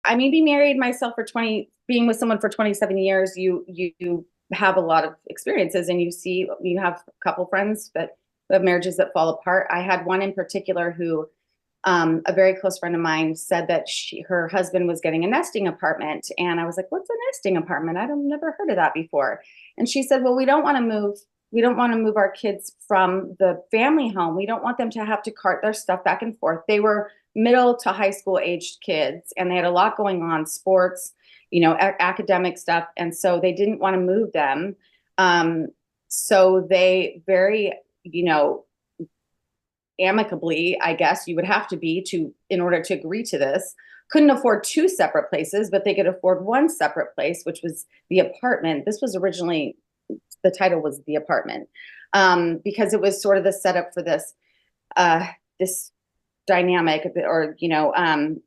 I may be married myself for being with someone for 27 years, you have a lot of experiences, and you have a couple friends that have marriages that fall apart. I had one in particular who, a very close friend of mine said that her husband was getting a nesting apartment. And I was like, what's a nesting apartment? I've never heard of that before. And she said, well, we don't want to move our kids from the family home. We don't want them to have to cart their stuff back and forth. They were middle to high school aged kids, and they had a lot going on, sports, academic stuff. And so they didn't want to move them. So they very, amicably, I guess you would have to be in order to agree to this, couldn't afford two separate places, but they could afford one separate place, which was the apartment. This was originally, the title was The Apartment, because it was sort of the setup for this dynamic, or the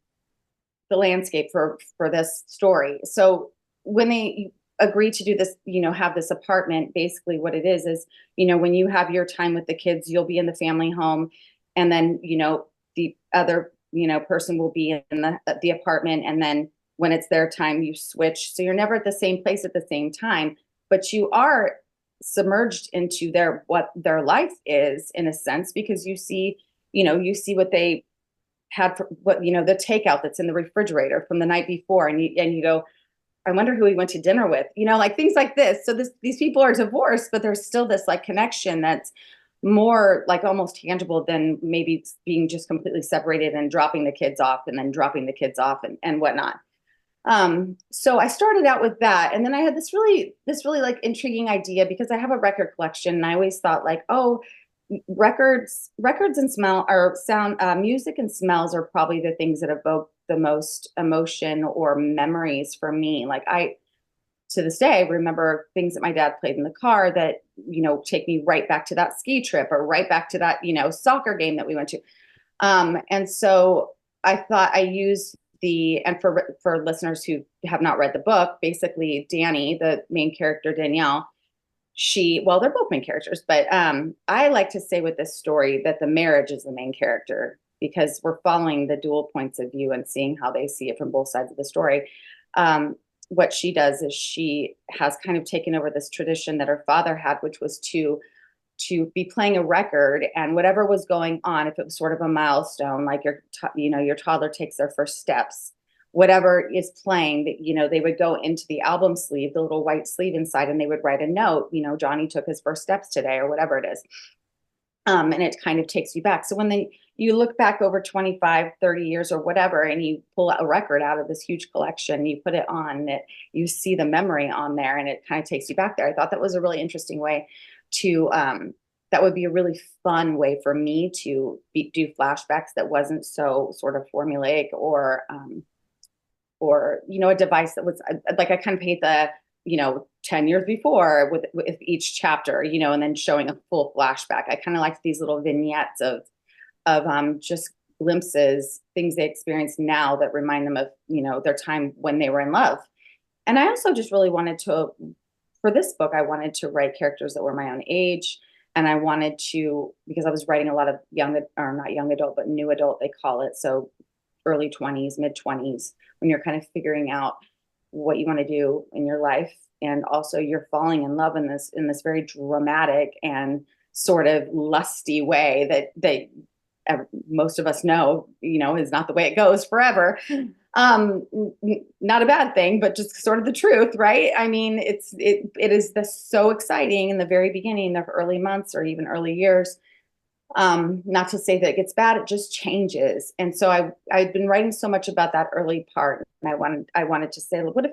landscape for this story. So when they agree to do this, have this apartment, basically what it is, when you have your time with the kids, you'll be in the family home, and then, the other, person will be in the apartment. And then when it's their time, you switch. So you're never at the same place at the same time, but you are submerged into what their life is, in a sense, because you see what they had, the takeout that's in the refrigerator from the night before. And you go, I wonder who he went to dinner with, like things like this. So these people are divorced, but there's still this like connection that's more like almost tangible than maybe being just completely separated and dropping the kids off and then dropping the kids off and whatnot. So I started out with that. And then I had this really like intriguing idea, because I have a record collection, and I always thought like, oh, records and smell or sound, music and smells are probably the things that evoke the most emotion or memories for me. Like to this day, remember things that my dad played in the car that, take me right back to that ski trip, or right back to that, soccer game that we went to. And so I thought I used and for listeners who have not read the book, basically Danny, the main character, Danielle, they're both main characters, but I like to say with this story that the marriage is the main character, because we're following the dual points of view and seeing how they see it from both sides of the story. What she does is she has kind of taken over this tradition that her father had, which was to be playing a record, and whatever was going on, if it was sort of a milestone, like your toddler takes their first steps, whatever is playing, that, they would go into the album sleeve, the little white sleeve inside, and they would write a note, Johnny took his first steps today, or whatever it is. And it kind of takes you back. So when you look back over 25, 30 years or whatever, and you pull a record out of this huge collection, you put it on, you see the memory on there, and it kind of takes you back there. I thought that was a really interesting way that would be a really fun way for me to do flashbacks that wasn't so sort of formulaic, or a device that was like, I kind of paint the 10 years before with each chapter, and then showing a full flashback. I kind of liked these little vignettes of just glimpses, things they experience now that remind them of, their time when they were in love. And I also just really for this book, I wanted to write characters that were my own age. And I wanted to, because I was writing a lot of not young adult, but new adult, they call it. So early 20s, mid 20s, when you're kind of figuring out what you want to do in your life. And also you're falling in love in this very dramatic and sort of lusty way that most of us know, is not the way it goes forever. Not a bad thing, but just sort of the truth, right? I mean, it is so exciting in the very beginning, the early months or even early years. Not to say that it gets bad, it just changes. And so I'd been writing so much about that early part, and I wanted to say, what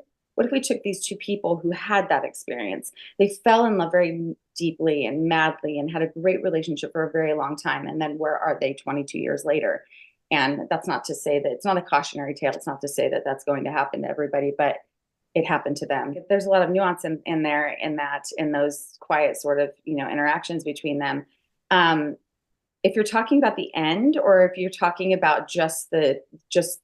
if we took these two people who had that experience? They fell in love very deeply and madly and had a great relationship for a very long time. And then where are they 22 years later? And that's not to say that it's not a cautionary tale. It's not to say that that's going to happen to everybody, but it happened to them. There's a lot of nuance in there, in those quiet sort of, interactions between them. If you're talking about the end, or if you're talking about just the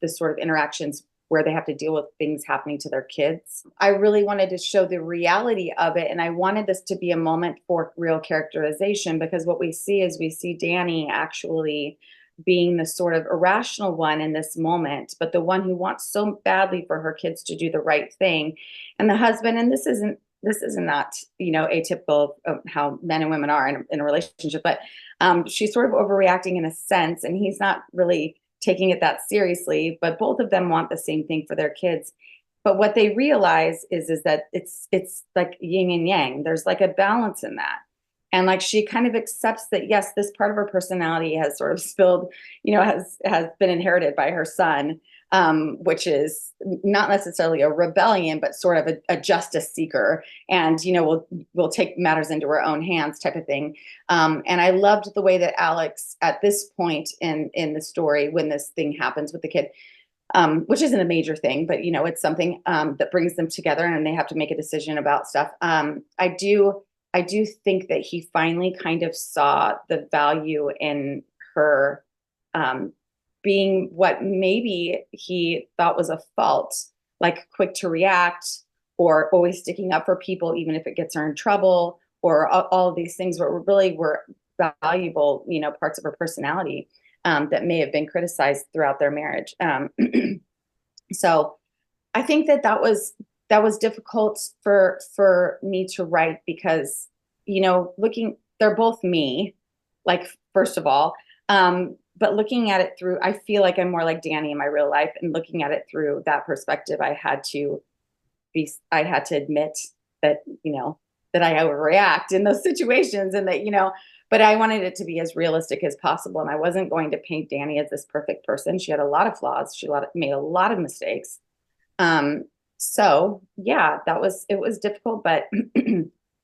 sort of interactions where they have to deal with things happening to their kids, I really wanted to show the reality of it. And I wanted this to be a moment for real characterization, because what we see is Danny actually being the sort of irrational one in this moment, but the one who wants so badly for her kids to do the right thing. And the husband, and this isn't not, atypical of how men and women are in a relationship, but she's sort of overreacting in a sense, and he's not really taking it that seriously, but both of them want the same thing for their kids. But what they realize is that it's like yin and yang. There's like a balance in that. And like she kind of accepts that, yes, this part of her personality has sort of spilled, has been inherited by her son, which is not necessarily a rebellion, but sort of a justice seeker, and will take matters into her own hands, type of thing. And I loved the way that Alex, at this point in the story, when this thing happens with the kid, which isn't a major thing, but it's something that brings them together, and they have to make a decision about stuff. I do think that he finally kind of saw the value in her being what maybe he thought was a fault, like quick to react, or always sticking up for people, even if it gets her in trouble, or all of these things were valuable, parts of her personality that may have been criticized throughout their marriage. So I think that was difficult for me to write, because they're both me, like, first of all, but looking at it through, I feel like I'm more like Danny in my real life, and looking at it through that perspective, I had to admit that that I overreact in those situations, and that but I wanted it to be as realistic as possible, and I wasn't going to paint Danny as this perfect person. She had a lot of flaws. She made a lot of mistakes. So yeah, it was difficult, but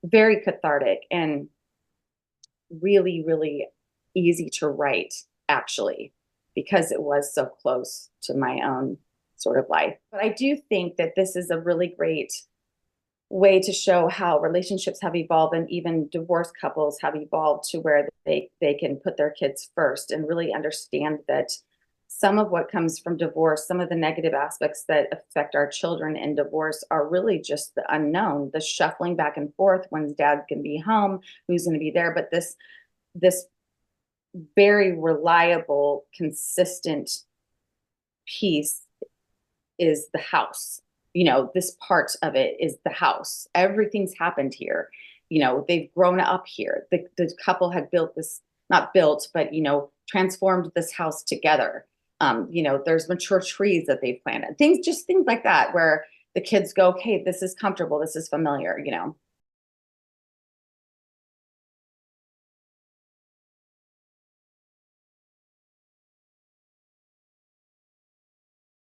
very cathartic, and really, really easy to write, actually, because it was so close to my own sort of life. But I do think that this is a really great way to show how relationships have evolved, and even divorced couples have evolved to where they can put their kids first, and really understand that some of what comes from divorce, some of the negative aspects that affect our children in divorce, are really just the unknown, the shuffling back and forth, when's dad going to be home, who's going to be there. But this very reliable, consistent piece is the house. This part of it is the house. Everything's happened here. They've grown up here. The couple had built this, not built, but transformed this house together. There's mature trees that they've planted. Things like that, where the kids go, okay, this is comfortable, this is familiar.